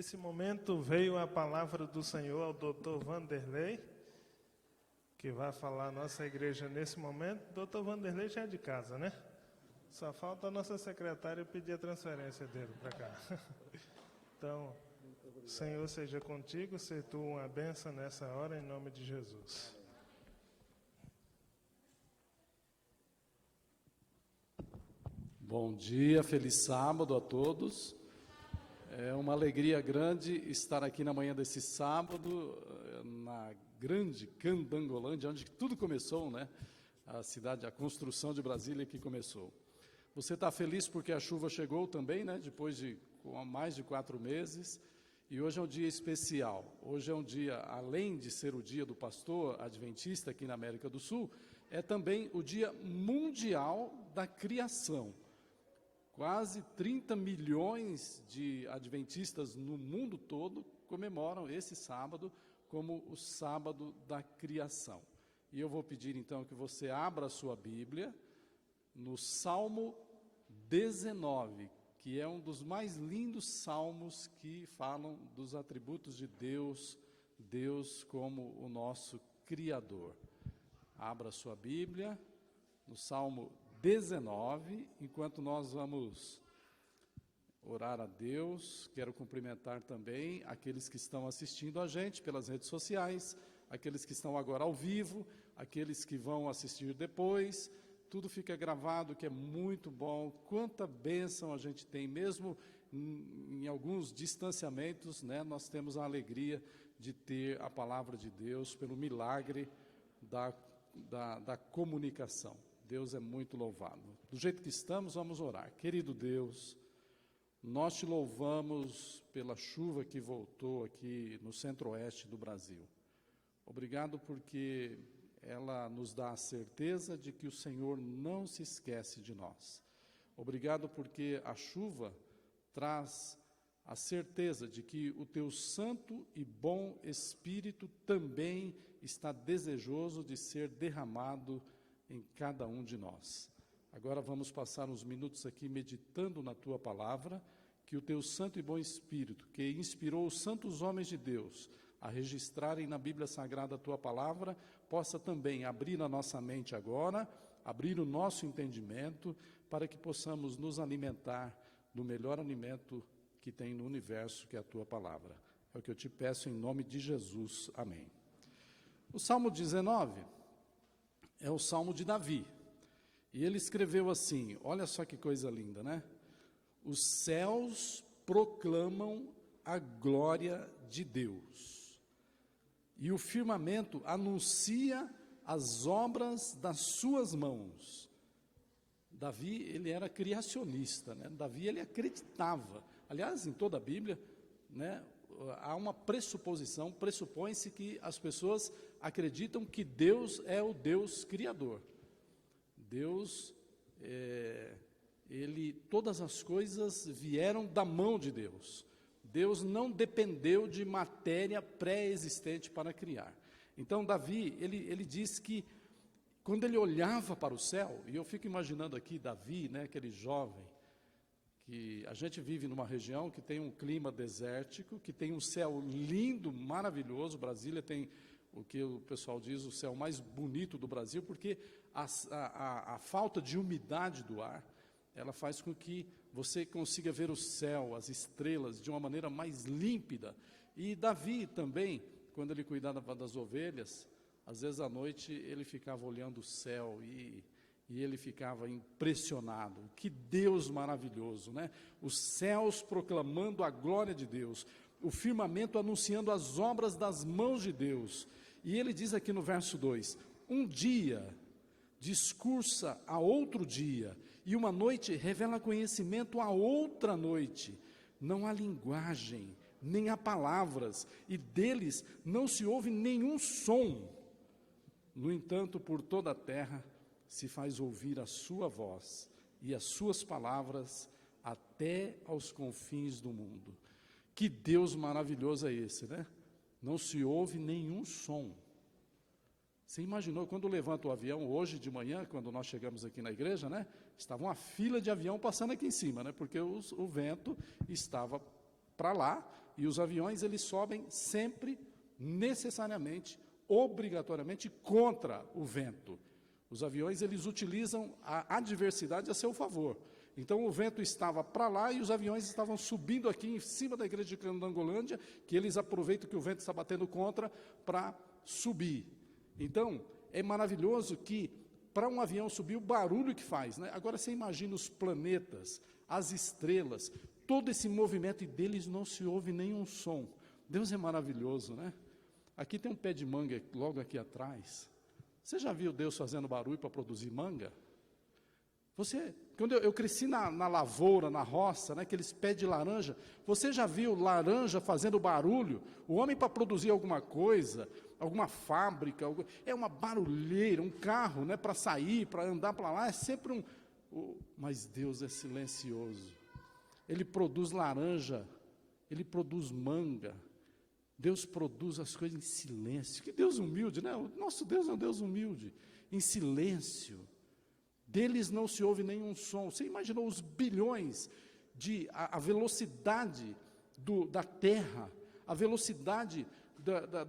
Nesse momento veio a palavra do Senhor ao Dr. Vanderlei, que vai falar a nossa igreja nesse momento. Dr. Vanderlei já é de casa, né? Só falta a nossa secretária pedir a transferência dele para cá. Então, o Senhor seja contigo, seja tu uma bênção nessa hora, em nome de Jesus. Bom dia, feliz sábado a todos. É uma alegria grande estar aqui na manhã desse sábado, na grande Candangolândia, onde tudo começou, né? A cidade, a construção de Brasília que começou. Você está feliz porque a chuva chegou também, né? Depois de mais de 4 meses. E hoje é um dia especial. Hoje é um dia, além de ser o dia do pastor adventista aqui na América do Sul, é também o dia mundial da criação. Quase 30 milhões de adventistas no mundo todo comemoram esse sábado como o sábado da criação. E eu vou pedir então que você abra a sua Bíblia no Salmo 19, que é um dos mais lindos salmos que falam dos atributos de Deus, Deus como o nosso Criador. Abra a sua Bíblia no Salmo 19, enquanto nós vamos orar a Deus. Quero cumprimentar também aqueles que estão assistindo a gente pelas redes sociais, aqueles que estão agora ao vivo, aqueles que vão assistir depois. Tudo fica gravado, que é muito bom. Quanta bênção a gente tem, mesmo em alguns distanciamentos, né? Nós temos a alegria de ter a palavra de Deus pelo milagre da comunicação. Deus é muito louvado. Do jeito que estamos, vamos orar. Querido Deus, nós te louvamos pela chuva que voltou aqui no centro-oeste do Brasil. Obrigado porque ela nos dá a certeza de que o Senhor não se esquece de nós. Obrigado porque a chuva traz a certeza de que o teu santo e bom Espírito também está desejoso de ser derramado em cada um de nós. Agora vamos passar uns minutos aqui meditando na tua palavra, que o teu santo e bom Espírito, que inspirou os santos homens de Deus a registrarem na Bíblia Sagrada a tua palavra, possa também abrir a nossa mente agora, abrir o nosso entendimento, para que possamos nos alimentar do melhor alimento que tem no universo, que é a tua palavra. É o que eu te peço em nome de Jesus. Amém. O Salmo 19 é o Salmo de Davi. E ele escreveu assim, olha só que coisa linda, né? Os céus proclamam a glória de Deus, e o firmamento anuncia as obras das suas mãos. Davi, ele era criacionista, né? Davi, ele acreditava. Aliás, em toda a Bíblia, né, há uma pressuposição, pressupõe-se que as pessoas acreditam que Deus é o Deus criador. Deus, todas as coisas vieram da mão de Deus. Deus não dependeu de matéria pré-existente para criar. Então, Davi, ele diz que, quando ele olhava para o céu, e eu fico imaginando aqui Davi, né, aquele jovem, que a gente vive numa região que tem um clima desértico, que tem um céu lindo, maravilhoso. Brasília tem o que o pessoal diz, o céu mais bonito do Brasil, porque a falta de umidade do ar, ela faz com que você consiga ver o céu, as estrelas, de uma maneira mais límpida. E Davi também, quando ele cuidava das ovelhas, às vezes à noite ele ficava olhando o céu e ele ficava impressionado. Que Deus maravilhoso, né? Os céus proclamando a glória de Deus, o firmamento anunciando as obras das mãos de Deus. E ele diz aqui no verso 2, um dia discursa a outro dia, e uma noite revela conhecimento a outra noite. Não há linguagem, nem há palavras, e deles não se ouve nenhum som. No entanto, por toda a terra se faz ouvir a sua voz, e as suas palavras até aos confins do mundo. Que Deus maravilhoso é esse, né? Não se ouve nenhum som. Você imaginou, quando levanta o avião, hoje de manhã, quando nós chegamos aqui na igreja, né? Estava uma fila de avião passando aqui em cima, né? Porque o vento estava para lá e os aviões, eles sobem sempre, necessariamente, obrigatoriamente, contra o vento. Os aviões, eles utilizam a adversidade a seu favor. Então, o vento estava para lá e os aviões estavam subindo aqui em cima da igreja de Candangolândia, que eles aproveitam que o vento está batendo contra para subir. Então, é maravilhoso que, para um avião subir, o barulho que faz, né? Agora, você imagina os planetas, as estrelas, todo esse movimento, e deles não se ouve nenhum som. Deus é maravilhoso, né? Aqui tem um pé de manga logo aqui atrás. Você já viu Deus fazendo barulho para produzir manga? Quando eu cresci na lavoura, na roça, né, aqueles pés de laranja, você já viu laranja fazendo barulho? O homem, para produzir alguma coisa, alguma fábrica, é uma barulheira, um carro, né, para sair, para andar para lá, é sempre mas Deus é silencioso. Ele produz laranja, Ele produz manga. Deus produz as coisas em silêncio. Que Deus humilde, né? O nosso Deus é um Deus humilde, em silêncio. Deles não se ouve nenhum som. Você imaginou os bilhões, a velocidade da Terra, a velocidade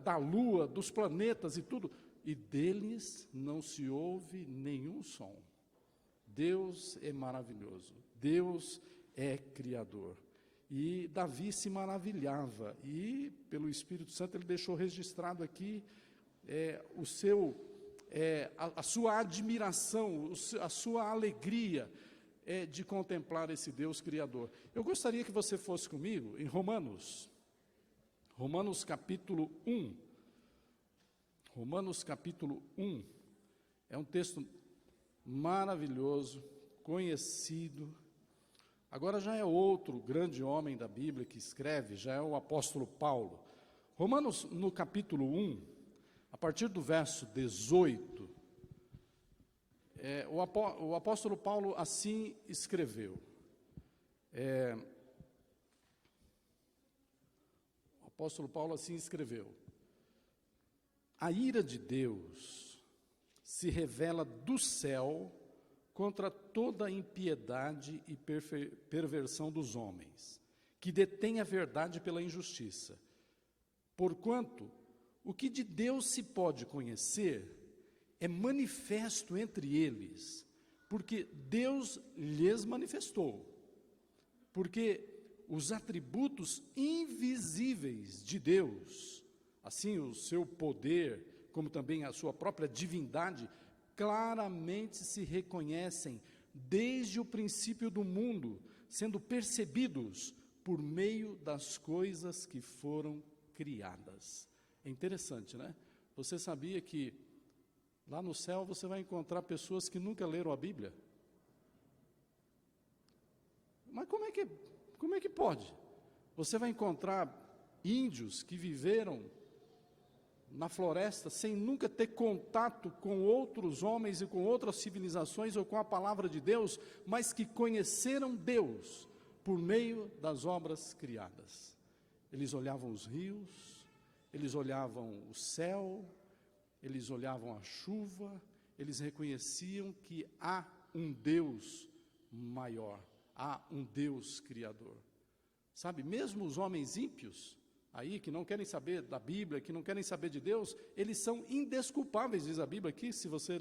da Lua, dos planetas e tudo, e deles não se ouve nenhum som. Deus é maravilhoso, Deus é Criador. E Davi se maravilhava, e pelo Espírito Santo ele deixou registrado aqui a sua admiração, a sua alegria de contemplar esse Deus Criador. Eu gostaria que você fosse comigo em Romanos capítulo 1. Romanos capítulo 1, é um texto maravilhoso, conhecido. Agora já é outro grande homem da Bíblia que escreve, já é o apóstolo Paulo. Romanos, no capítulo 1, a partir do verso 18, o apóstolo Paulo assim escreveu. O apóstolo Paulo assim escreveu: a ira de Deus se revela do céu contra toda a impiedade e perversão dos homens, que detêm a verdade pela injustiça. Porquanto o que de Deus se pode conhecer é manifesto entre eles, porque Deus lhes manifestou. Porque os atributos invisíveis de Deus, assim o seu poder, como também a sua própria divindade, claramente se reconhecem desde o princípio do mundo, sendo percebidos por meio das coisas que foram criadas. É interessante, né? Você sabia que lá no céu você vai encontrar pessoas que nunca leram a Bíblia? Mas como é que pode? Você vai encontrar índios que viveram na floresta sem nunca ter contato com outros homens e com outras civilizações ou com a palavra de Deus, mas que conheceram Deus por meio das obras criadas. Eles olhavam os rios, eles olhavam o céu, eles olhavam a chuva, eles reconheciam que há um Deus maior, há um Deus criador. Sabe, mesmo os homens ímpios, aí que não querem saber da Bíblia, que não querem saber de Deus, eles são indesculpáveis, diz a Bíblia aqui, se você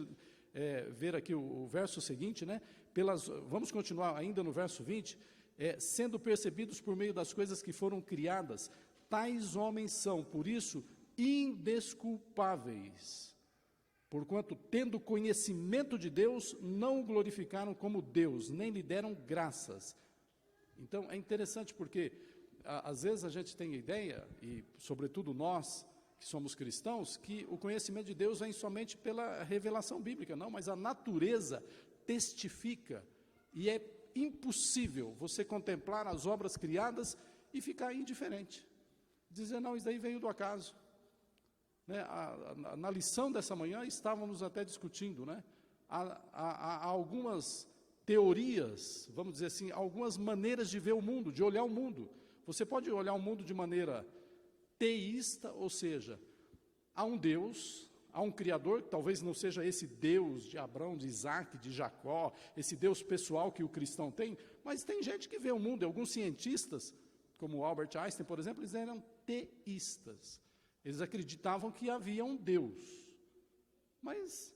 ver aqui o verso seguinte, né? Vamos continuar ainda no verso 20, sendo percebidos por meio das coisas que foram criadas, tais homens são, por isso, indesculpáveis, porquanto, tendo conhecimento de Deus, não o glorificaram como Deus, nem lhe deram graças. Então, é interessante porque, às vezes a gente tem a ideia, e sobretudo nós, que somos cristãos, que o conhecimento de Deus vem somente pela revelação bíblica. Não, mas a natureza testifica, e é impossível você contemplar as obras criadas e ficar indiferente. Dizer, não, isso daí veio do acaso. Né? Na lição dessa manhã estávamos até discutindo, né? Há algumas teorias, vamos dizer assim, algumas maneiras de ver o mundo, de olhar o mundo. Você pode olhar o mundo de maneira teísta, ou seja, há um Deus, há um Criador, que talvez não seja esse Deus de Abraão, de Isaac, de Jacó, esse Deus pessoal que o cristão tem, mas tem gente que vê o mundo, alguns cientistas como Albert Einstein, por exemplo, eles eram teístas. Eles acreditavam que havia um Deus, mas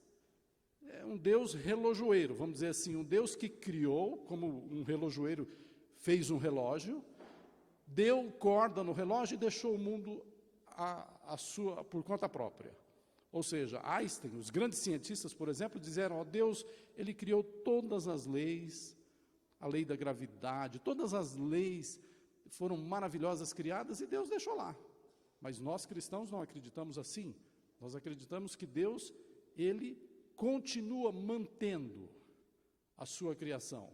é um Deus relojoeiro, vamos dizer assim, um Deus que criou, como um relojoeiro fez um relógio, deu corda no relógio e deixou o mundo por conta própria. Ou seja, Einstein, os grandes cientistas, por exemplo, disseram, Deus, ele criou todas as leis, a lei da gravidade, todas as leis foram maravilhosas criadas e Deus deixou lá. Mas nós cristãos não acreditamos assim. Nós acreditamos que Deus, ele continua mantendo a sua criação.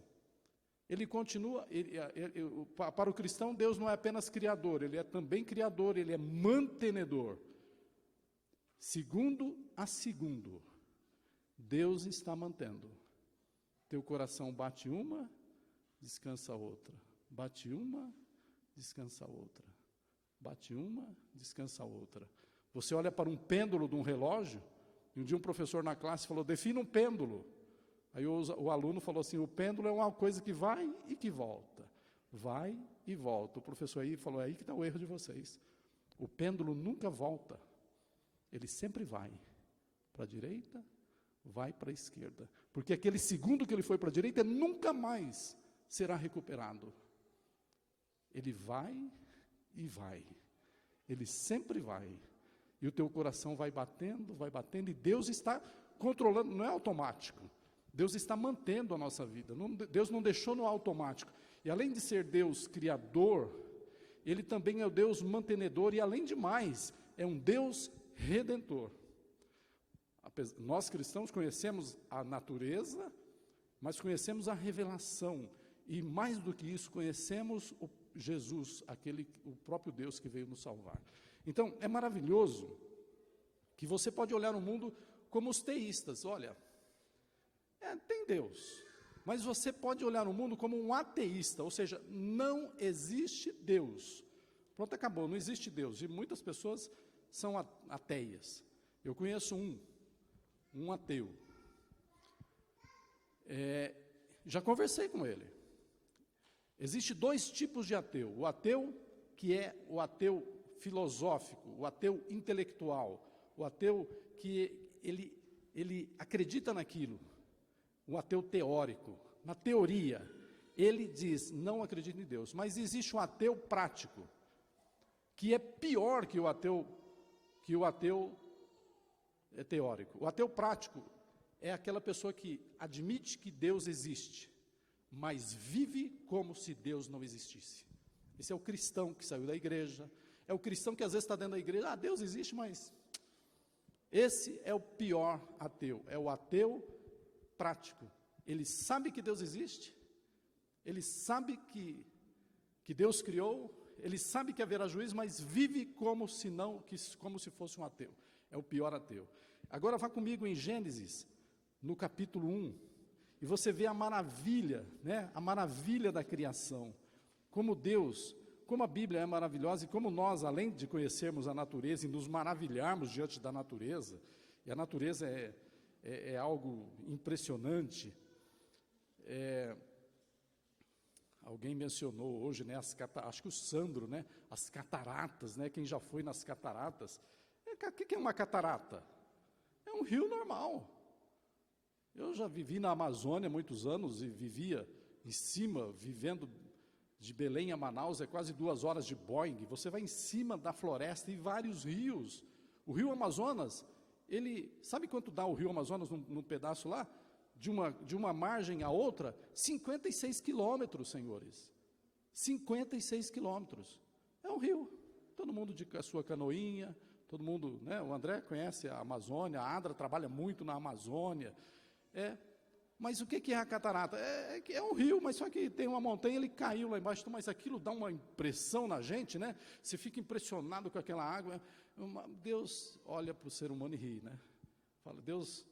Ele continua, para o cristão, Deus não é apenas criador, ele é também criador, ele é mantenedor. Segundo a segundo, Deus está mantendo. Teu coração bate uma, descansa a outra. Bate uma, descansa a outra. Bate uma, descansa a outra. Você olha para um pêndulo de um relógio, e um dia um professor na classe falou, defina um pêndulo. Aí o aluno falou assim, o pêndulo é uma coisa que vai e que volta. Vai e volta. O professor aí falou, é aí que está o erro de vocês. O pêndulo nunca volta. Ele sempre vai para a direita, vai para a esquerda. Porque aquele segundo que ele foi para a direita, nunca mais será recuperado. Ele vai e vai. Ele sempre vai. E o teu coração vai batendo, e Deus está controlando, não é automático. Deus está mantendo a nossa vida. Deus não deixou no automático. E além de ser Deus criador, Ele também é o Deus mantenedor e, além de mais, é um Deus redentor. Nós cristãos conhecemos a natureza, mas conhecemos a revelação. E mais do que isso, conhecemos Jesus, o próprio Deus que veio nos salvar. Então, é maravilhoso que você pode olhar o mundo como os teístas. Olha, tem Deus, mas você pode olhar o mundo como um ateísta, ou seja, não existe Deus. Pronto, acabou, não existe Deus. E muitas pessoas são ateias. Eu conheço um ateu. Já conversei com ele. Existem dois tipos de ateu. O ateu que é o ateu filosófico, o ateu intelectual, o ateu que ele acredita naquilo, o ateu teórico, na teoria, ele diz, não acredita em Deus. Mas existe um ateu prático, que é pior que o ateu teórico. O ateu prático é aquela pessoa que admite que Deus existe, mas vive como se Deus não existisse. Esse é o cristão que saiu da igreja, é o cristão que às vezes está dentro da igreja, Deus existe, mas... Esse é o pior ateu, é o ateu prático. Ele sabe que Deus existe, ele sabe que Deus criou, ele sabe que haverá juízo, mas vive como se fosse um ateu. É o pior ateu. Agora vá comigo em Gênesis, no capítulo 1, e você vê a maravilha, né? A maravilha da criação. Como a Bíblia é maravilhosa, e como nós, além de conhecermos a natureza e nos maravilharmos diante da natureza, e a natureza é algo impressionante. Alguém mencionou hoje, né, acho que o Sandro, né, as cataratas, né, quem já foi nas cataratas. O que é uma catarata? É um rio normal. Eu já vivi na Amazônia há muitos anos e vivia em cima, vivendo de Belém a Manaus, é quase 2 horas de Boeing. Você vai em cima da floresta e vários rios. O rio Amazonas, sabe quanto dá o rio Amazonas num pedaço lá? De uma margem a outra, 56 quilômetros, senhores. 56 quilômetros. É um rio. Todo mundo de a sua canoinha, todo mundo, né? O André conhece a Amazônia, a Adra trabalha muito na Amazônia. Mas o que é a catarata? É um rio, mas só que tem uma montanha, ele caiu lá embaixo, mas aquilo dá uma impressão na gente, né? Você fica impressionado com aquela água. Deus olha para o ser humano e ri, né? Fala, Deus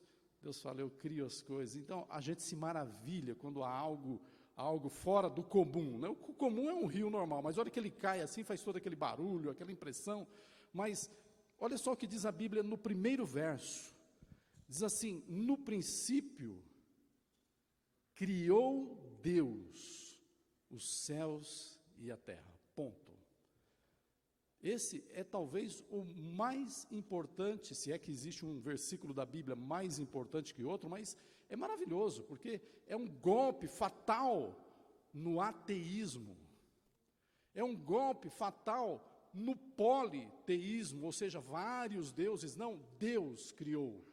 fala, eu crio as coisas. Então, a gente se maravilha quando há algo fora do comum, né? O comum é um rio normal, mas olha que ele cai assim, faz todo aquele barulho, aquela impressão. Mas, olha só o que diz a Bíblia no primeiro verso. Diz assim, no princípio, criou Deus os céus e a terra. Ponto. Esse é talvez o mais importante, se é que existe um versículo da Bíblia mais importante que outro, mas é maravilhoso, porque é um golpe fatal no ateísmo. É um golpe fatal no politeísmo, ou seja, vários deuses. Não, Deus criou,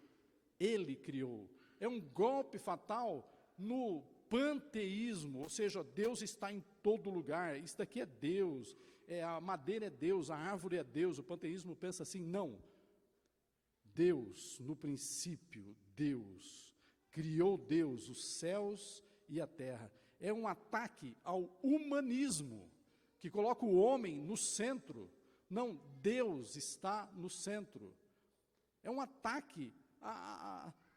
Ele criou. É um golpe fatal no panteísmo, ou seja, Deus está em todo lugar, isso daqui é Deus, a madeira é Deus, a árvore é Deus. O panteísmo pensa assim, não. Deus, no princípio, Deus, criou Deus, os céus e a terra. É um ataque ao humanismo, que coloca o homem no centro. Não, Deus está no centro. É um ataque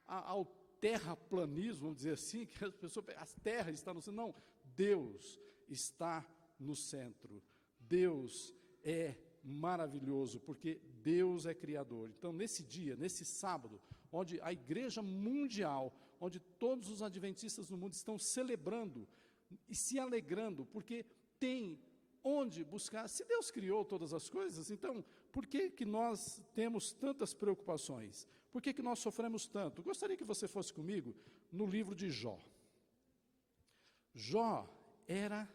ao terraplanismo, vamos dizer assim, que as pessoas, a terra está no centro. Não, Deus está no centro. Deus é maravilhoso, porque Deus é criador. Então, nesse dia, nesse sábado, onde a igreja mundial, onde todos os adventistas do mundo estão celebrando e se alegrando, porque tem onde buscar. Se Deus criou todas as coisas, então, por que nós temos tantas preocupações? Por que nós sofremos tanto? Gostaria que você fosse comigo no livro de Jó. Jó era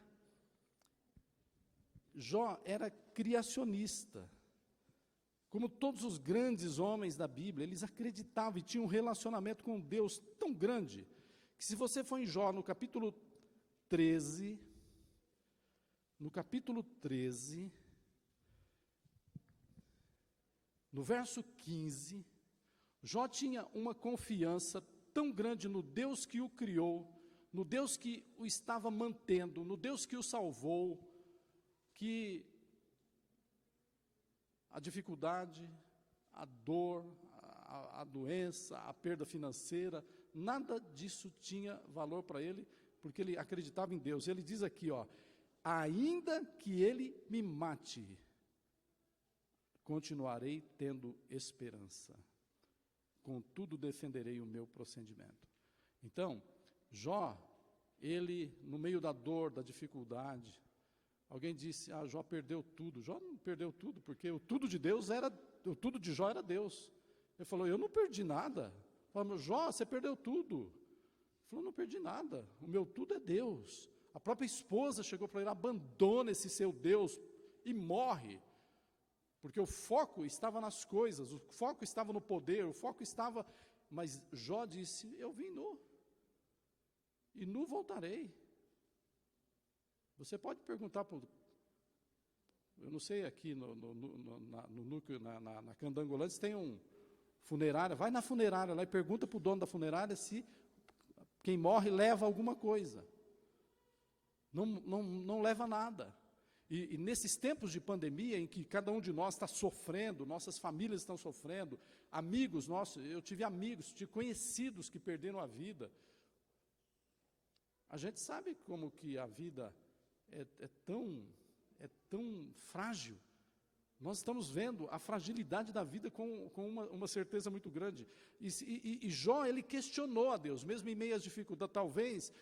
criacionista. Como todos os grandes homens da Bíblia, eles acreditavam e tinham um relacionamento com Deus tão grande, que se você for em Jó, no capítulo 13, no verso 15, Jó tinha uma confiança tão grande no Deus que o criou, no Deus que o estava mantendo, no Deus que o salvou, que a dificuldade, a dor, a doença, a perda financeira, nada disso tinha valor para ele, porque ele acreditava em Deus. Ele diz aqui, ainda que ele me mate, continuarei tendo esperança, contudo defenderei o meu procedimento. Então, Jó, ele, no meio da dor, da dificuldade, alguém disse, Jó perdeu tudo. Jó não perdeu tudo, porque o tudo de Jó era Deus. Ele falou, eu não perdi nada. Falou, Jó, você perdeu tudo. Ele falou, não perdi nada, o meu tudo é Deus. A própria esposa chegou para ele, abandona esse seu Deus e morre. Porque o foco estava nas coisas, o foco estava no poder, o foco estava... Mas Jó disse, eu vim nu, e nu voltarei. Você pode perguntar, eu não sei, aqui no núcleo, na Candangolândia, se tem um funerário, vai na funerária lá e pergunta para o dono da funerária se quem morre leva alguma coisa. Não leva nada. E nesses tempos de pandemia, em que cada um de nós está sofrendo, nossas famílias estão sofrendo, amigos nossos, eu tive amigos, tive conhecidos que perderam a vida. A gente sabe como que a vida é tão frágil. Nós estamos vendo a fragilidade da vida com uma certeza muito grande. E Jó, ele questionou a Deus, mesmo em meio às dificuldades. Talvez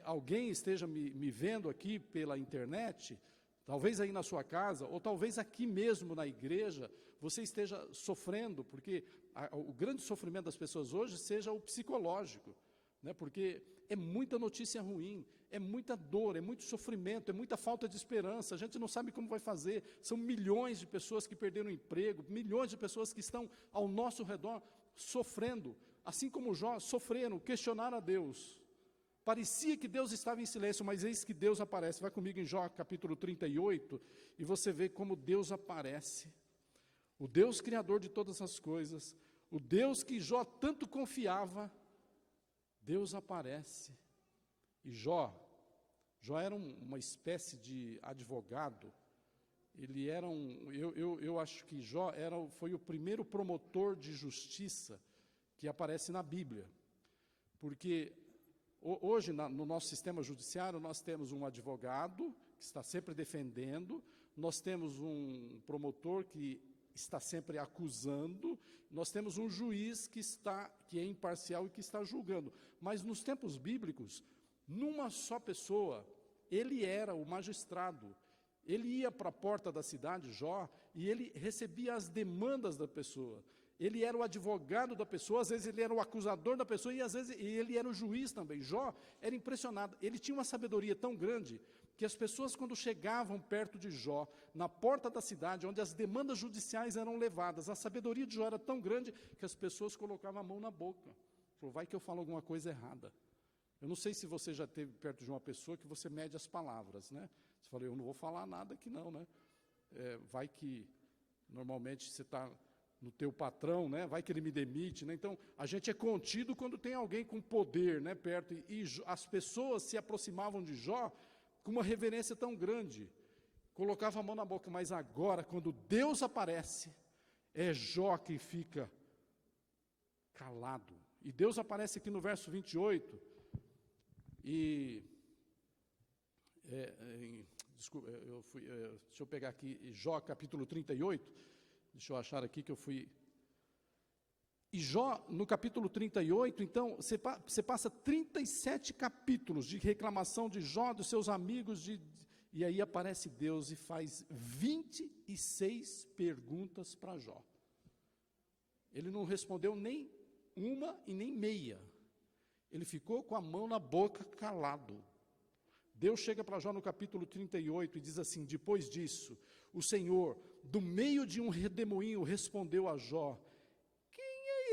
alguém esteja me vendo aqui pela internet, talvez aí na sua casa, ou talvez aqui mesmo na igreja, você esteja sofrendo, porque o grande sofrimento das pessoas hoje seja o psicológico, né? Porque é muita notícia ruim, é muita dor, é muito sofrimento, é muita falta de esperança, a gente não sabe como vai fazer, são milhões de pessoas que perderam o emprego, milhões de pessoas que estão ao nosso redor sofrendo, assim como Jó, sofreram, questionaram a Deus. Parecia que Deus estava em silêncio, mas eis que Deus aparece. Vai comigo em Jó capítulo 38, e você vê como Deus aparece. O Deus criador de todas as coisas, o Deus que Jó tanto confiava, Deus aparece. E Jó era uma espécie de advogado. Ele era eu acho que Jó foi o primeiro promotor de justiça que aparece na Bíblia. Porque hoje, no nosso sistema judiciário, nós temos um advogado que está sempre defendendo, nós temos um promotor que está sempre acusando, nós temos um juiz que é imparcial e que está julgando. Mas nos tempos bíblicos, numa só pessoa, ele era o magistrado, Ele ia para a porta da cidade, Jó, e ele recebia as demandas da pessoa. Ele era o advogado da pessoa, às vezes ele era o acusador da pessoa, e às vezes ele era o juiz também. Jó era impressionado. Ele tinha uma sabedoria tão grande que as pessoas, quando chegavam perto de Jó, na porta da cidade, onde as demandas judiciais eram levadas, a sabedoria de Jó era tão grande que as pessoas colocavam a mão na boca. Falou, vai que eu falo alguma coisa errada. Eu não sei se você já esteve perto de uma pessoa que você mede as palavras, né? Você fala, eu não vou falar nada aqui não, né? Vai que, normalmente, você está no teu patrão, né? Vai que ele me demite, né? Então, a gente é contido quando tem alguém com poder, né, perto. E as pessoas se aproximavam de Jó com uma reverência tão grande, colocava a mão na boca, mas agora, quando Deus aparece, é Jó que fica calado. E Deus aparece aqui no verso 28, desculpa, deixa eu pegar aqui, Jó capítulo 38, deixa eu achar aqui que eu fui... E Jó, no capítulo 38, então, você passa 37 capítulos de reclamação de Jó, dos seus amigos, e aí aparece Deus e faz 26 perguntas para Jó. Ele não respondeu nem uma e nem meia. Ele ficou com a mão na boca, calado. Deus chega para Jó no capítulo 38 e diz assim, depois disso, o Senhor, do meio de um redemoinho, respondeu a Jó,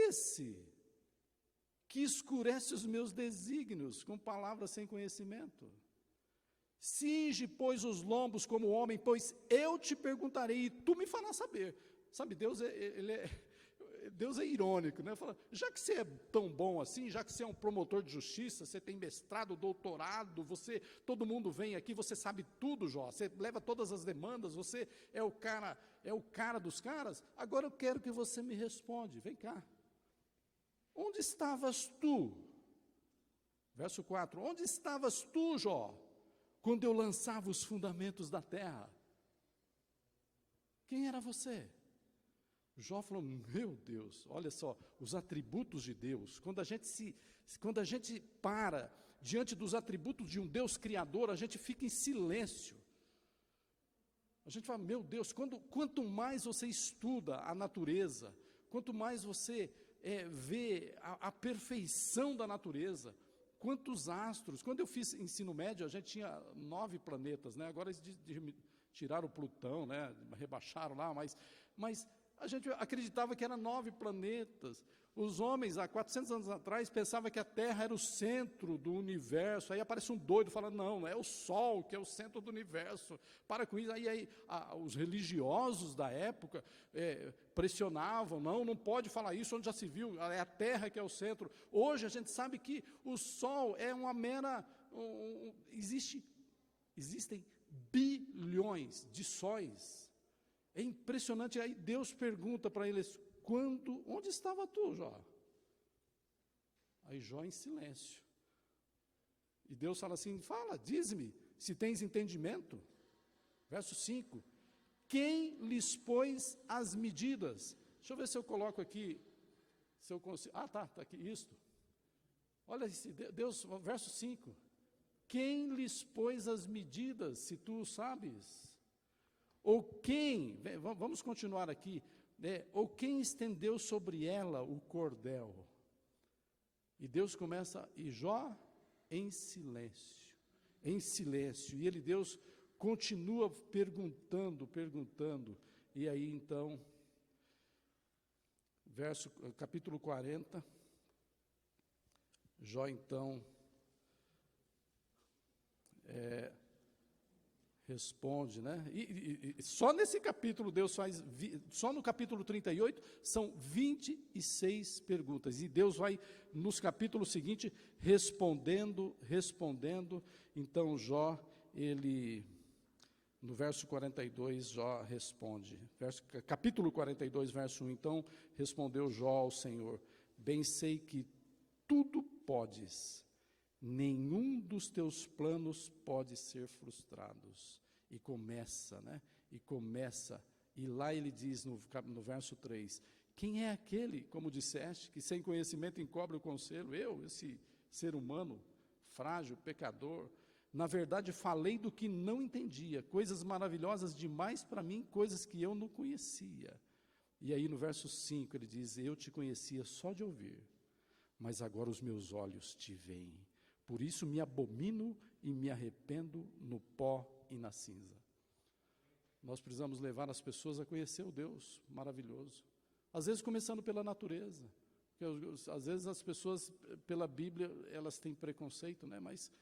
esse que escurece os meus desígnios com palavras sem conhecimento. Cinge, pois, os lombos como homem, pois eu te perguntarei e tu me farás saber. Sabe, Deus é irônico, né? Fala, já que você é tão bom assim, já que você é um promotor de justiça, você tem mestrado, doutorado, todo mundo vem aqui, você sabe tudo, Jó, você leva todas as demandas, você é o cara dos caras, agora eu quero que você me responda, vem cá. Onde estavas tu? Verso 4, onde estavas tu, Jó, quando eu lançava os fundamentos da terra? Quem era você? Jó falou, meu Deus, olha só, os atributos de Deus, quando a gente para diante dos atributos de um Deus criador, a gente fica em silêncio. A gente fala, meu Deus, quanto mais você estuda a natureza, quanto mais você vê a perfeição da natureza, quantos astros. Quando eu fiz ensino médio, a gente tinha 9 planetas, né? Agora eles tiraram o Plutão, né? Rebaixaram lá, mas a gente acreditava que eram 9 planetas. Os homens, há 400 anos atrás, pensavam que a Terra era o centro do universo. Aí aparece um doido falando, não, é o Sol que é o centro do universo. Para com isso. Aí os religiosos da época pressionavam, não pode falar isso, onde já se viu, é a Terra que é o centro. Hoje a gente sabe que o Sol é uma mera... Existem bilhões de sóis. É impressionante. Aí Deus pergunta para eles, onde estava tu, Jó? Aí Jó em silêncio. E Deus fala assim, diz-me, se tens entendimento. Verso 5, quem lhes pôs as medidas? Deixa eu ver se eu coloco aqui, se eu consigo, está aqui, isto. Olha, Deus, verso 5, quem lhes pôs as medidas, se tu o sabes? Ou quem, vamos continuar aqui, ou quem estendeu sobre ela o cordel? E Deus começa, e Jó em silêncio, e Deus continua perguntando, e aí então, capítulo 40, Jó então, responde, né? E só nesse capítulo Deus só no capítulo 38, são 26 perguntas, e Deus vai, nos capítulos seguintes, respondendo, então Jó, no verso 42, Jó responde, capítulo 42, verso 1, então respondeu Jó ao Senhor, bem sei que tudo podes, nenhum dos teus planos pode ser frustrados. E começa, né? E lá ele diz no verso 3, quem é aquele, como disseste, que sem conhecimento encobre o conselho? Eu, esse ser humano, frágil, pecador, Na verdade, falei do que não entendia, coisas maravilhosas demais para mim, coisas que eu não conhecia. E aí no verso 5 ele diz, eu te conhecia só de ouvir, mas agora os meus olhos te veem. Por isso me abomino e me arrependo no pó e na cinza. Nós precisamos levar as pessoas a conhecer o Deus maravilhoso. Às vezes começando pela natureza. Porque, às vezes as pessoas, pela Bíblia, elas têm preconceito, né? Mas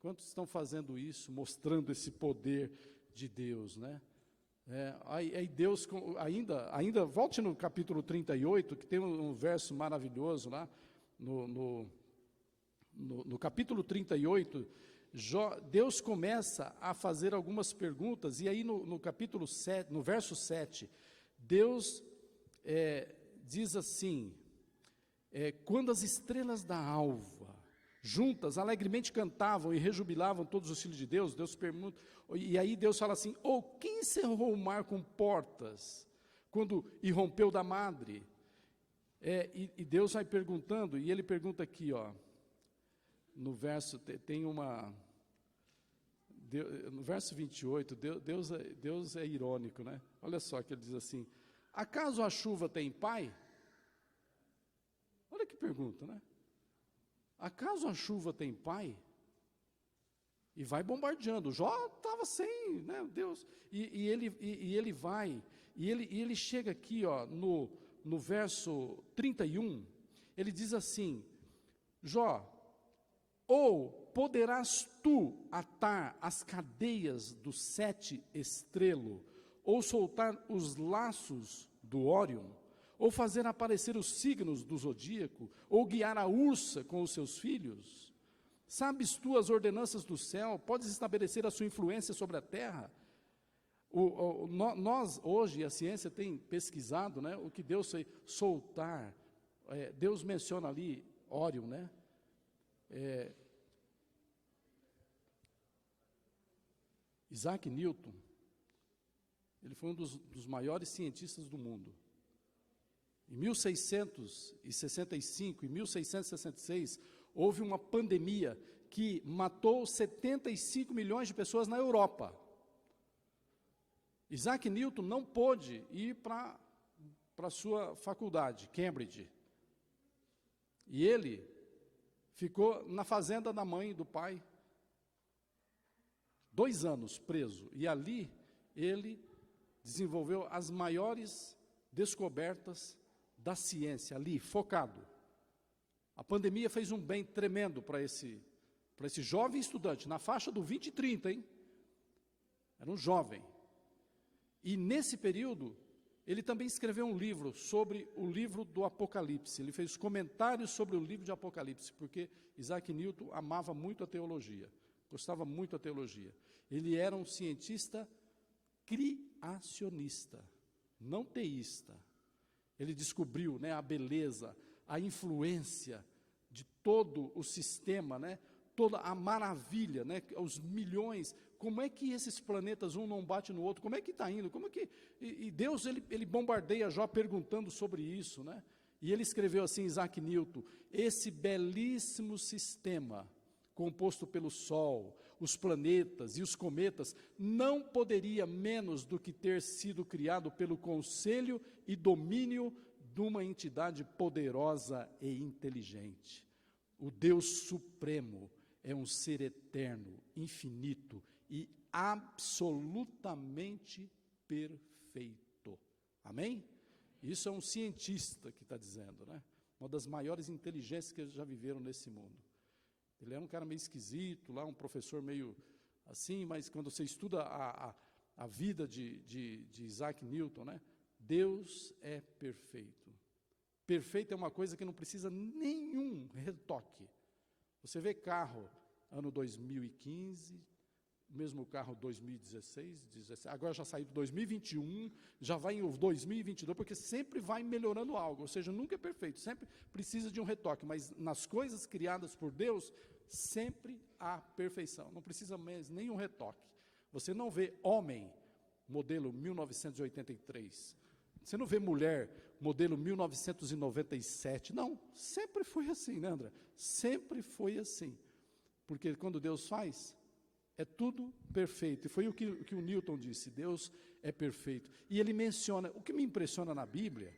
quantos estão fazendo isso, mostrando esse poder de Deus, né? Aí Deus, ainda volte no capítulo 38, que tem um verso maravilhoso lá, no capítulo 38, Deus começa a fazer algumas perguntas, e aí no capítulo 7, no verso 7, Deus diz assim, quando as estrelas da alva, juntas, alegremente cantavam e rejubilavam todos os filhos de Deus, Deus pergunta, e aí Deus fala assim, quem cerrou o mar com portas, quando irrompeu da madre? E Deus vai perguntando, e ele pergunta aqui, no verso, no verso 28, Deus é irônico, né? Olha só que ele diz assim, acaso a chuva tem pai? Olha que pergunta, né? Acaso a chuva tem pai? E vai bombardeando. Jó estava sem, né, Deus. E ele vai, e ele chega aqui, no verso 31, ele diz assim, Jó, ou poderás tu atar as cadeias do 7 estrelo, ou soltar os laços do Órion, ou fazer aparecer os signos do zodíaco, ou guiar a ursa com os seus filhos? Sabes tu as ordenanças do céu? Podes estabelecer a sua influência sobre a terra? Nós, hoje, a ciência tem pesquisado, né, o que Deus fez, soltar, Deus menciona ali Órion, né? Isaac Newton, ele foi um dos maiores cientistas do mundo. Em 1665 e 1666, houve uma pandemia que matou 75 milhões de pessoas na Europa. Isaac Newton não pôde ir para a sua faculdade, Cambridge. E ele ficou na fazenda da mãe e do pai, 2 anos preso. E ali ele desenvolveu as maiores descobertas da ciência, ali, focado. A pandemia fez um bem tremendo para esse jovem estudante, na faixa do 20 e 30, hein? Era um jovem. E nesse período, ele também escreveu um livro sobre o livro do Apocalipse. Ele fez comentários sobre o livro de Apocalipse, porque Isaac Newton amava muito a teologia, gostava muito da teologia. Ele era um cientista criacionista, não teísta. Ele descobriu, né, a beleza, a influência de todo o sistema, né, toda a maravilha, né, os milhões, como é que esses planetas um não bate no outro, como é que está indo, como é que... E Deus, ele bombardeia Jó perguntando sobre isso, né? E ele escreveu assim, Isaac Newton, esse belíssimo sistema, composto pelo Sol, os planetas e os cometas, não poderia menos do que ter sido criado pelo conselho e domínio de uma entidade poderosa e inteligente. O Deus Supremo é um ser eterno, infinito e absolutamente perfeito. Amém? Isso é um cientista que está dizendo, né? Uma das maiores inteligências que já viveram nesse mundo. Ele era um cara meio esquisito, lá um professor meio assim, mas quando você estuda a vida de Isaac Newton, né? Deus é perfeito. Perfeito é uma coisa que não precisa nenhum retoque. Você vê carro, ano 2015, mesmo carro 2016, 17, agora já saiu de 2021, já vai em 2022, porque sempre vai melhorando algo, ou seja, nunca é perfeito, sempre precisa de um retoque, mas nas coisas criadas por Deus, sempre há perfeição, não precisa mais nenhum retoque. Você não vê homem, modelo 1983, você não vê mulher, modelo 1997, não, sempre foi assim, né, André? Sempre foi assim, porque quando Deus faz, É tudo perfeito. E foi o que o Newton disse, Deus é perfeito. E ele menciona, o que me impressiona na Bíblia,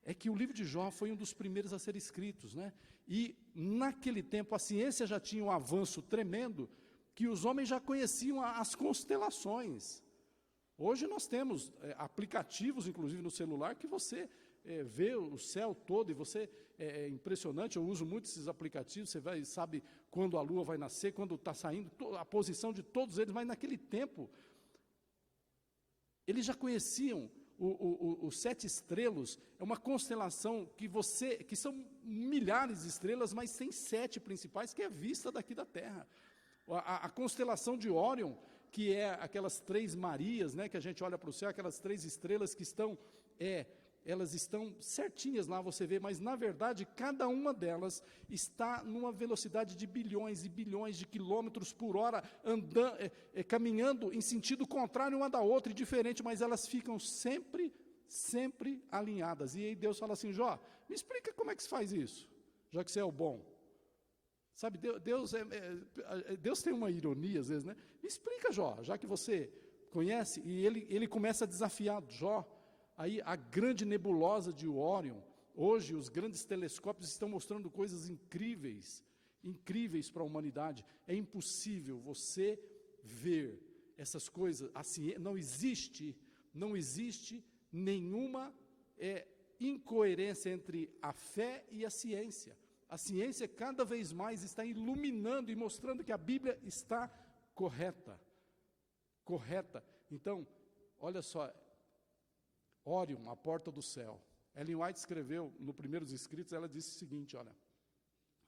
é que o livro de Jó foi um dos primeiros a ser escritos, né? E naquele tempo a ciência já tinha um avanço tremendo, que os homens já conheciam as constelações. Hoje nós temos aplicativos, inclusive no celular, que você vê o céu todo, e você, é impressionante, eu uso muito esses aplicativos, você sabe quando a lua vai nascer, quando está saindo, a posição de todos eles, mas naquele tempo, eles já conheciam os 7 estrelas, é uma constelação que são milhares de estrelas, mas tem 7 principais, que é vista daqui da Terra. A constelação de Órion, que é aquelas 3 Marias, né, que a gente olha para o céu, aquelas 3 estrelas que elas estão certinhas lá, você vê, mas na verdade cada uma delas está numa velocidade de bilhões e bilhões de quilômetros por hora, caminhando em sentido contrário uma da outra e diferente, mas elas ficam sempre alinhadas. E aí Deus fala assim: Jó, me explica como é que se faz isso, já que você é o bom. Sabe, Deus tem uma ironia às vezes, né? Me explica, Jó, já que você conhece. E ele começa a desafiar Jó. Aí a grande nebulosa de Órion, hoje os grandes telescópios estão mostrando coisas incríveis para a humanidade. É impossível você ver essas coisas, assim, não existe nenhuma incoerência entre a fé e a ciência. A ciência cada vez mais está iluminando e mostrando que a Bíblia está correta. Então, olha só, Órion, a porta do céu. Ellen White escreveu, no primeiros escritos, ela disse o seguinte, olha: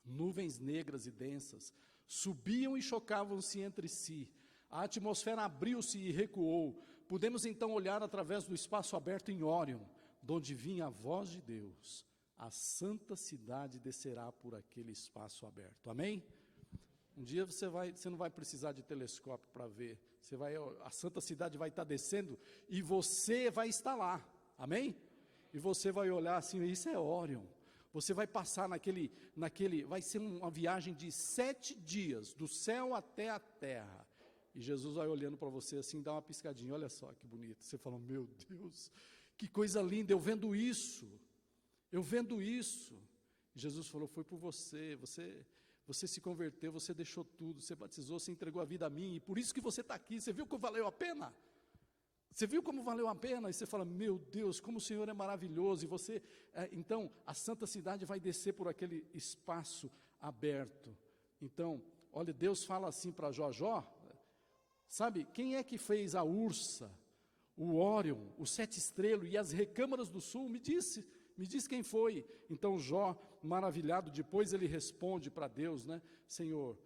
nuvens negras e densas subiam e chocavam-se entre si. A atmosfera abriu-se e recuou. Pudemos então olhar através do espaço aberto em Órion, de onde vinha a voz de Deus. A santa cidade descerá por aquele espaço aberto. Amém? Um dia você não vai precisar de telescópio para ver. A santa cidade vai estar descendo e você vai estar lá. Amém? E você vai olhar assim, isso é Órion. Você vai passar vai ser uma viagem de 7 dias, do céu até a terra. E Jesus vai olhando para você assim, dá uma piscadinha, olha só que bonito. Você fala, meu Deus, que coisa linda, eu vendo isso. E Jesus falou, foi por você se converteu, você deixou tudo, você batizou, você entregou a vida a mim, e por isso que você está aqui. Você viu como valeu a pena? Você viu como valeu a pena? E você fala, meu Deus, como o Senhor é maravilhoso. E então, a santa cidade vai descer por aquele espaço aberto. Então, olha, Deus fala assim para Jó, sabe, quem é que fez a Ursa, o Órion, os 7 estrelas e as recâmaras do sul? Me diz quem foi. Então Jó, maravilhado, depois ele responde para Deus, né? Senhor,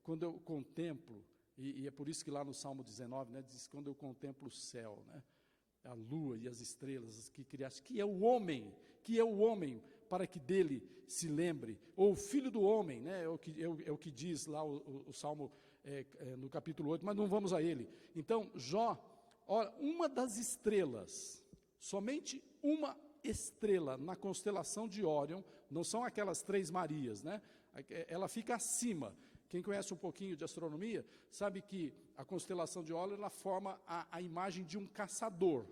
quando eu contemplo, e é por isso que lá no Salmo 19, né, diz, quando eu contemplo o céu, né, a lua e as estrelas que criaste, que é o homem para que dele se lembre, ou o filho do homem, né, é o que diz lá o Salmo no capítulo 8, mas não vamos a ele. Então Jó, olha, uma das estrelas, somente uma estrela na constelação de Órion, não são aquelas 3 Marias, né? Ela fica acima. Quem conhece um pouquinho de astronomia, sabe que a constelação de Órion, ela forma a imagem de um caçador,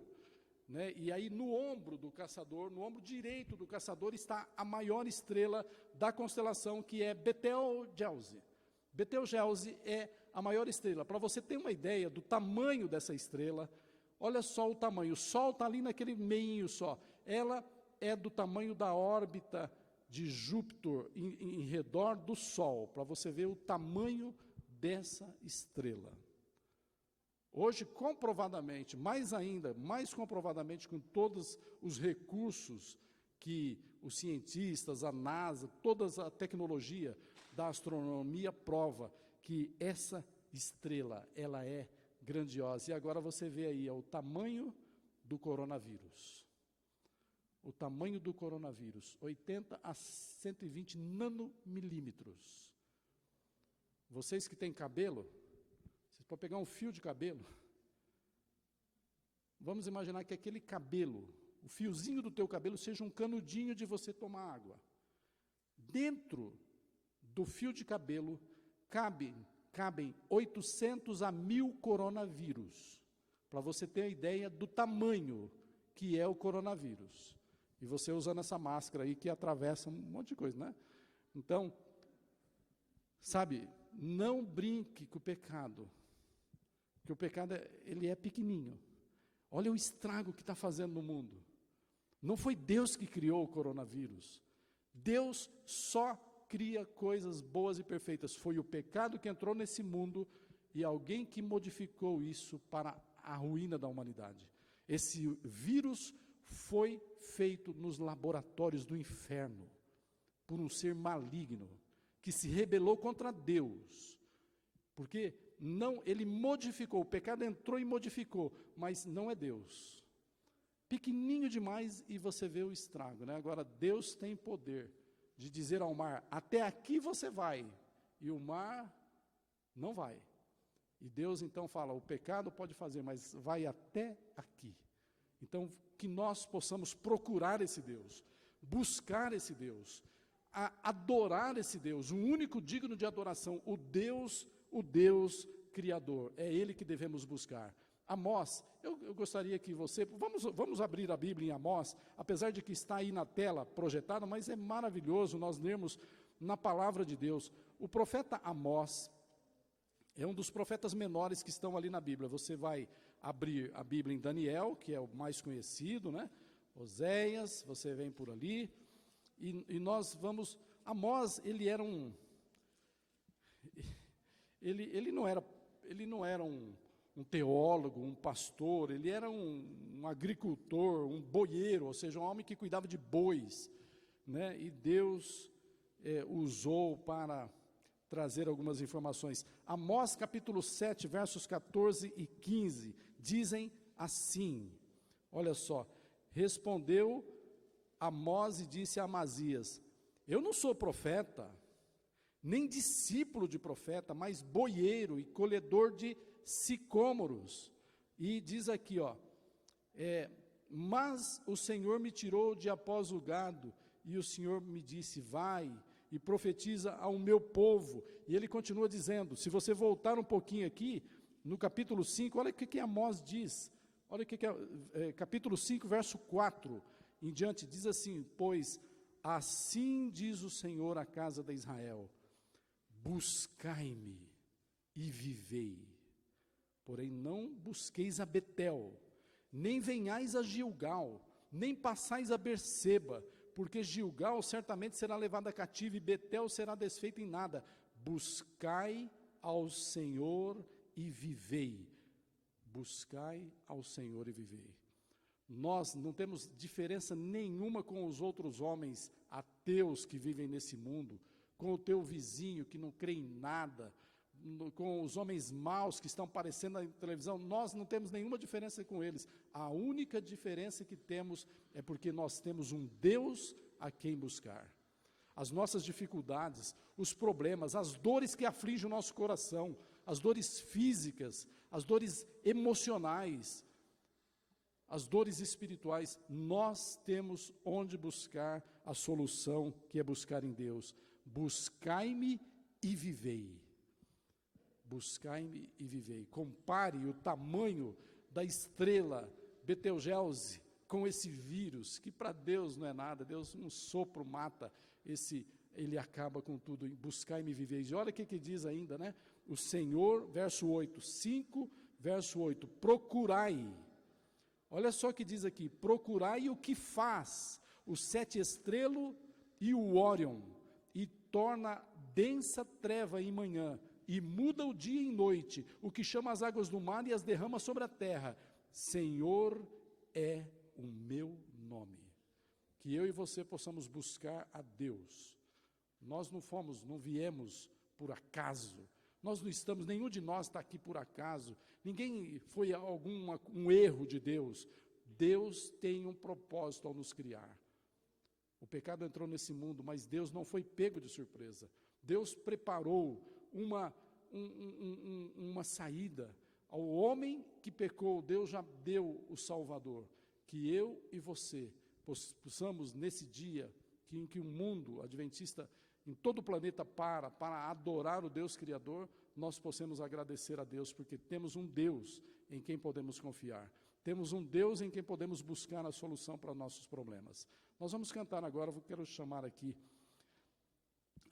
né? E aí no ombro do caçador, no ombro direito do caçador, está a maior estrela da constelação, que é Betelgeuse. Betelgeuse é a maior estrela. Para você ter uma ideia do tamanho dessa estrela, olha só o tamanho, o Sol está ali naquele meinho só. Ela é do tamanho da órbita de Júpiter em redor do Sol, para você ver o tamanho dessa estrela. Hoje, comprovadamente, mais comprovadamente, com todos os recursos que os cientistas, a NASA, toda a tecnologia da astronomia prova que essa estrela, ela é grandiosa. E agora você vê aí, o tamanho do coronavírus. O tamanho do coronavírus, 80 a 120 nanomilímetros. Vocês que têm cabelo, vocês podem pegar um fio de cabelo. Vamos imaginar que aquele cabelo, o fiozinho do teu cabelo, seja um canudinho de você tomar água. Dentro do fio de cabelo cabe cabem 800 a 1000 coronavírus, para você ter a ideia do tamanho que é o coronavírus. E você usando essa máscara aí que atravessa um monte de coisa, né? Então, sabe, não brinque com o pecado, porque o pecado, ele é pequenininho. Olha o estrago que está fazendo no mundo. Não foi Deus que criou o coronavírus. Deus só cria coisas boas e perfeitas. Foi o pecado que entrou nesse mundo e alguém que modificou isso para a ruína da humanidade. Esse vírus foi feito nos laboratórios do inferno por um ser maligno que se rebelou contra Deus. Porque não, ele modificou, o pecado entrou e modificou, mas não é Deus. Pequenininho demais e você vê o estrago, né? Agora, Deus tem poder de dizer ao mar, até aqui você vai, e o mar não vai. E Deus então fala, o pecado pode fazer, mas vai até aqui. Então, que nós possamos procurar esse Deus, buscar esse Deus, adorar esse Deus, o único digno de adoração, o Deus Criador, é Ele que devemos buscar. Amós, eu gostaria que você, vamos abrir a Bíblia em Amós, apesar de que está aí na tela projetada, mas é maravilhoso nós lermos na palavra de Deus. O profeta Amós é um dos profetas menores que estão ali na Bíblia. Você vai abrir a Bíblia em Daniel, que é o mais conhecido, né? Oséias, você vem por ali, e nós vamos, Amós, ele era um, ele não era um teólogo, um pastor, ele era um agricultor, um boieiro, ou seja, um homem que cuidava de bois, né? E Deus usou para trazer algumas informações. Amós capítulo 7, versos 14 e 15, dizem assim, olha só, respondeu Amós e disse a Amazias, eu não sou profeta, nem discípulo de profeta, mas boieiro e colhedor de sicômoros. E diz aqui, ó, mas o Senhor me tirou de após o gado, e o Senhor me disse, vai e profetiza ao meu povo. E ele continua dizendo, se você voltar um pouquinho aqui, no capítulo 5, olha o que Amós diz, olha o que é capítulo 5, verso 4, em diante, diz assim, pois assim diz o Senhor à casa de Israel, buscai-me e vivei, porém não busqueis a Betel, nem venhais a Gilgal, nem passais a Berseba, porque Gilgal certamente será levada cativa e Betel será desfeita em nada. Buscai ao Senhor e vivei. Buscai ao Senhor e vivei. Nós não temos diferença nenhuma com os outros homens ateus que vivem nesse mundo, com o teu vizinho que não crê em nada, com os homens maus que estão aparecendo na televisão, nós não temos nenhuma diferença com eles. A única diferença que temos é porque nós temos um Deus a quem buscar. As nossas dificuldades, os problemas, as dores que afligem o nosso coração, as dores físicas, as dores emocionais, as dores espirituais, nós temos onde buscar a solução, que é buscar em Deus. Buscai-me e vivei. Buscai-me e vivei. Compare o tamanho da estrela Betelgeuse com esse vírus, que para Deus não é nada. Deus, um sopro mata ele acaba com tudo. Buscai-me e vivei. E olha o que diz ainda, né? O Senhor, verso 8, 5, verso 8, procurai. Olha só o que diz aqui, procurai o que faz o sete estrelo e o Órion, e torna densa treva em manhã, e muda o dia em noite, o que chama as águas do mar e as derrama sobre a terra. Senhor é o meu nome. Que eu e você possamos buscar a Deus. Nós não viemos por acaso. Nós não estamos, nenhum de nós está aqui por acaso. Ninguém foi um erro de Deus. Deus tem um propósito ao nos criar. O pecado entrou nesse mundo, mas Deus não foi pego de surpresa. Deus preparou uma saída. Ao homem que pecou, Deus já deu o Salvador. Que eu e você possamos, nesse dia, em que o mundo adventista, em todo o planeta para adorar o Deus Criador, nós possamos agradecer a Deus, porque temos um Deus em quem podemos confiar. Temos um Deus em quem podemos buscar a solução para nossos problemas. Nós vamos cantar agora, eu quero chamar aqui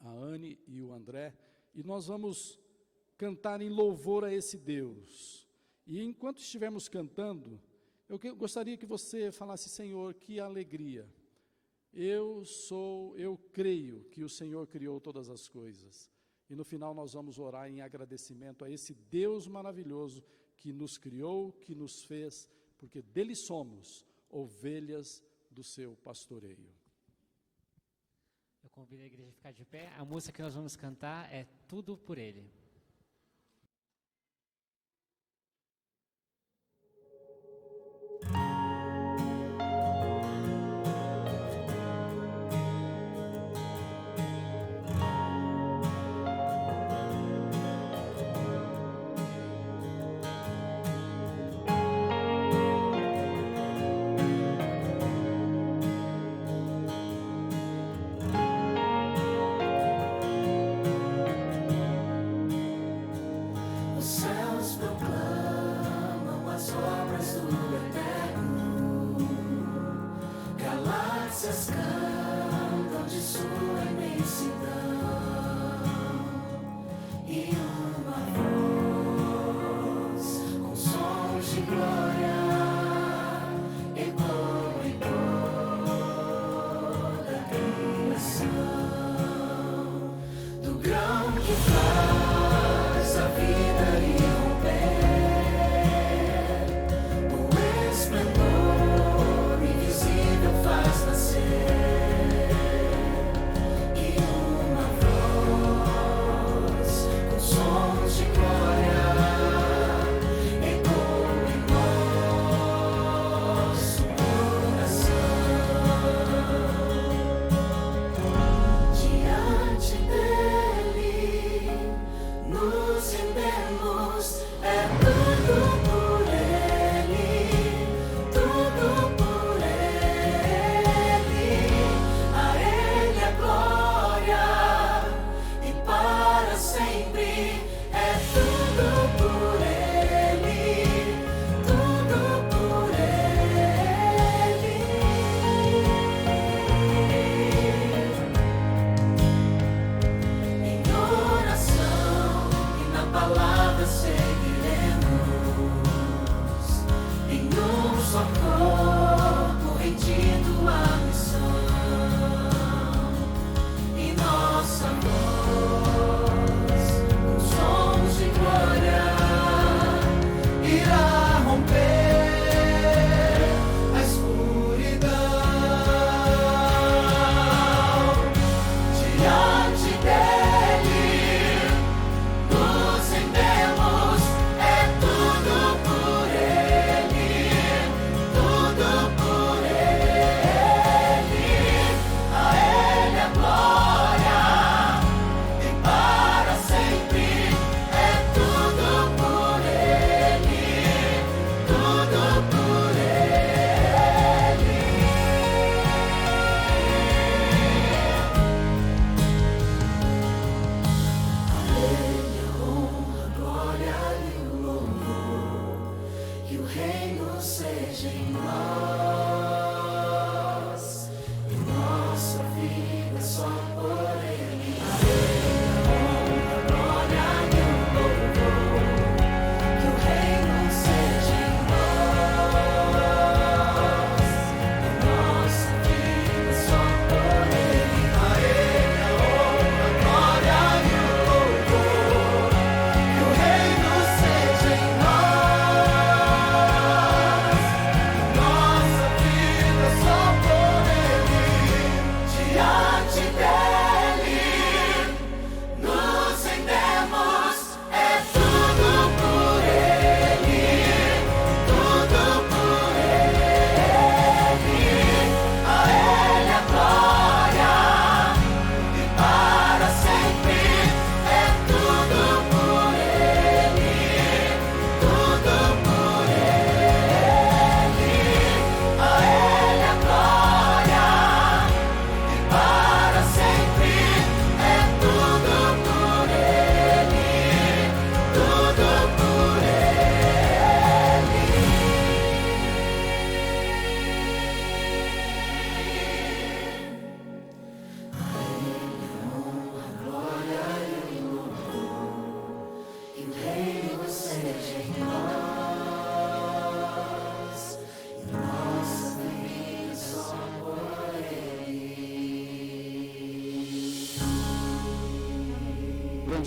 a Anne e o André, e nós vamos cantar em louvor a esse Deus. E enquanto estivermos cantando, eu gostaria que você falasse: Senhor, que alegria. Eu creio que o Senhor criou todas as coisas. E no final nós vamos orar em agradecimento a esse Deus maravilhoso que nos criou, que nos fez, porque dele somos ovelhas do seu pastoreio. Eu convido a igreja a ficar de pé. A música que nós vamos cantar é Tudo por Ele. Cantam de sua imensidão e uma voz com sons de glória ecoa em toda a criação, do grão que faz a vida irromper, o esplendor invisível faz nascer.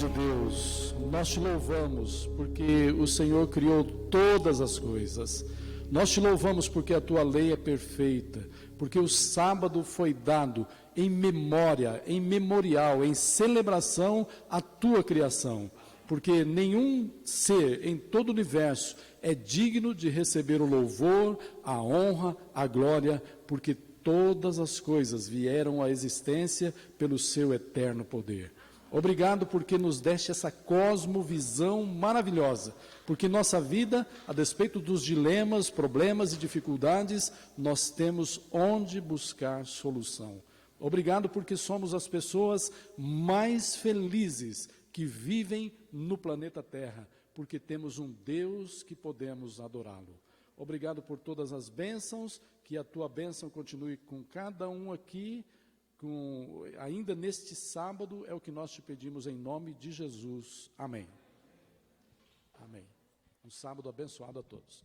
de Deus, nós te louvamos porque o Senhor criou todas as coisas. Nós te louvamos porque a tua lei é perfeita, porque o sábado foi dado em memória, em memorial, em celebração à tua criação. Porque nenhum ser em todo o universo é digno de receber o louvor, a honra, a glória, porque todas as coisas vieram à existência pelo seu eterno poder. Obrigado porque nos deste essa cosmovisão maravilhosa, porque nossa vida, a despeito dos dilemas, problemas e dificuldades, nós temos onde buscar solução. Obrigado porque somos as pessoas mais felizes que vivem no planeta Terra, porque temos um Deus que podemos adorá-lo. Obrigado por todas as bênçãos, que a tua bênção continue com cada um aqui, ainda neste sábado, é o que nós te pedimos em nome de Jesus. Amém. Amém. Um sábado abençoado a todos.